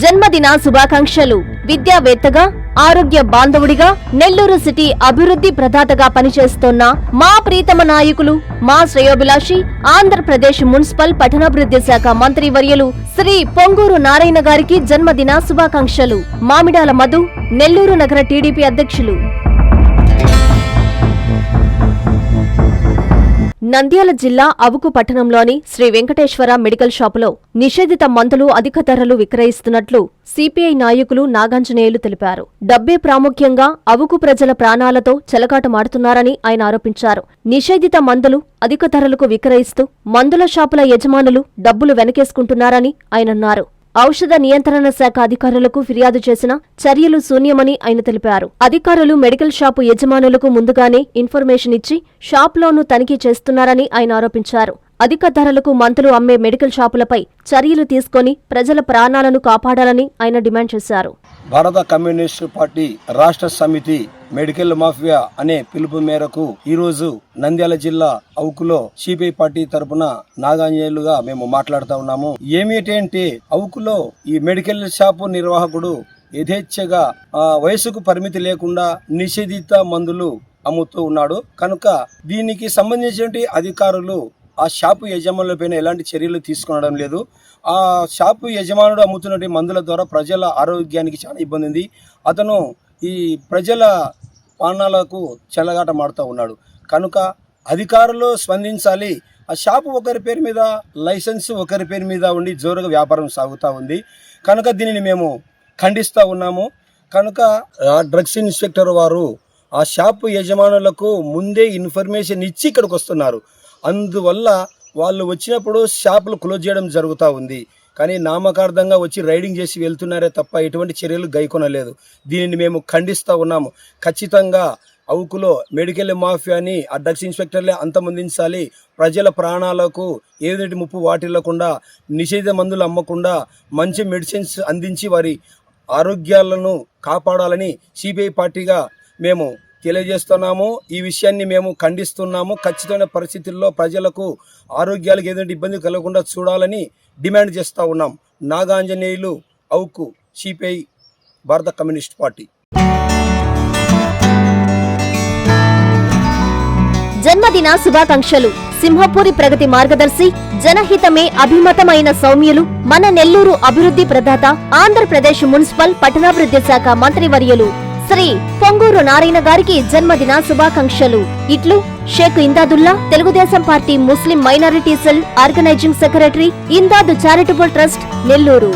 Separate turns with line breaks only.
జన్మదిన శుభాకాంక్షలు. విద్యావేత్తగా, ఆరోగ్య బాంధవుడిగా, నెల్లూరు సిటీ అభివృద్ధి ప్రదాతగా పనిచేస్తోన్న మా ప్రీతమ నాయకులు, మా శ్రేయోభిలాషి, ఆంధ్రప్రదేశ్ మున్సిపల్ పట్టణాభివృద్ధి శాఖ మంత్రివర్యులు శ్రీ పొంగూరు నారాయణ గారికి జన్మదిన శుభాకాంక్షలు. మామిడాల మధు, నెల్లూరు నగర టీడీపీ అధ్యక్షులు. నంద్యాల జిల్లా అవుకు పట్టణంలోని శ్రీ వెంకటేశ్వర మెడికల్ షాపులో నిషేధిత మందులు అధిక ధరలు విక్రయిస్తున్నట్లు సిపిఐ నాయకులు నాగాంజనేయులు తెలిపారు. డబ్బే ప్రాముఖ్యంగా అవుకు ప్రజల ప్రాణాలతో చెలగాటమాడుతున్నారని ఆయన ఆరోపించారు. నిషేధిత మందులు అధిక ధరలకు విక్రయిస్తూ మందుల షాపుల యజమానులు డబ్బులు వెనకేసుకుంటున్నారని ఆయన అన్నారు. ఔషధ నియంత్రణ శాఖ అధికారులకు ఫిర్యాదు చేసిన చర్యలు శూన్యమని ఆయన తెలిపారు. అధికారులు మెడికల్ షాపు యజమానులకు ముందుగానే ఇన్ఫర్మేషన్ ఇచ్చి షాపులోనూ తనిఖీ చేస్తున్నారని ఆయన ఆరోపించారు. అధిక ధరలకు మందులు అమ్మే మెడికల్ షాపులపై చర్యలు తీసుకొని ప్రజల ప్రాణాలను కాపాడాలని ఆయన డిమాండ్ చేశారు.
భారత కమ్యూనిస్టు పార్టీ రాష్ట్ర సమితి మెడికల్ మాఫియా అనే పిలుపు మేరకు ఈరోజు నంద్యాల జిల్లా అవుకులో సిపిఐ పార్టీ తరపున నాగాంజనేయులుగా మేము మాట్లాడుతూ ఉన్నాము. ఏమిటంటే అవుకులో ఈ మెడికల్ షాపు నిర్వాహకుడు యథేచ్ఛగా వయసుకు పరిమితి లేకుండా నిషేధిత మందులు అమ్ముతూ ఉన్నాడు. కనుక దీనికి సంబంధించిన అధికారులు ఆ షాపు యజమానులపైన ఎలాంటి చర్యలు తీసుకునడం లేదు. ఆ షాపు యజమానుడు అమ్ముతున్న మందుల ద్వారా ప్రజల ఆరోగ్యానికి చాలా ఇబ్బంది ఉంది. అతను ఈ ప్రజల ప్రాణాలకు చెలగాటమాడుతూ ఉన్నాడు. కనుక అధికారులు స్పందించాలి. ఆ షాపు ఒకరి పేరు మీద, లైసెన్స్ ఒకరి పేరు మీద ఉండి జోరుగా వ్యాపారం సాగుతూ ఉంది. కనుక దీనిని మేము ఖండిస్తూ ఉన్నాము. కనుక డ్రగ్స్ ఇన్స్పెక్టర్ వారు ఆ షాపు యజమానులకు ముందే ఇన్ఫర్మేషన్ ఇచ్చి ఇక్కడికి వస్తున్నారు. అందువల్ల వాళ్ళు వచ్చినప్పుడు షాపులు క్లోజ్ చేయడం జరుగుతూ ఉంది. కానీ నామకార్థంగా వచ్చి రైడింగ్ చేసి వెళ్తున్నారే తప్ప ఎటువంటి చర్యలు గైకొనలేదు. దీనిని మేము ఖండిస్తూ ఉన్నాము. ఖచ్చితంగా అవుకులో మెడికల్ మాఫియాని ఆ డ్రగ్స్ ఇన్స్పెక్టర్లే అంతమొందించాలి. ప్రజల ప్రాణాలకు ఏదైతే ముప్పు వాటిల్లకుండా, నిషేధ మందులు అమ్మకుండా మంచి మెడిసిన్స్ అందించి వారి ఆరోగ్యాలను కాపాడాలని సిపిఐ పార్టీగా మేము తెలియజేస్తున్నాము. ఈ విషయాన్ని మేము ఖండిస్తున్నాము. ఖచ్చితమైన పరిస్థితుల్లో ప్రజలకు ఆరోగ్యాలకు ఏదైనా ఇబ్బంది కలగకుండా చూడాలని డిమాండ్ చేస్తూ ఉన్నాం. నాగాంజనేయులు, అవుకు, సిపిఐ, భారత కమ్యూనిస్ట్ పార్టీ.
జన్మదిన శుభాకాంక్షలు. సింహపూరి ప్రగతి మార్గదర్శి, జనహితమే అభిమతమైన సౌమ్యులు, మన నెల్లూరు అభివృద్ధి ప్రదాత, ఆంధ్రప్రదేశ్ మున్సిపల్ పట్టణాభివృద్ధి శాఖ మంత్రివర్యులు శ్రీ పొంగూరు నారాయణ గారికి జన్మదిన శుభాకాంక్షలు. ఇట్లు Shaik Imdadullah, Telugu Desam party Muslim minority cell organising secretary, Imdad charitable trust, Nellore.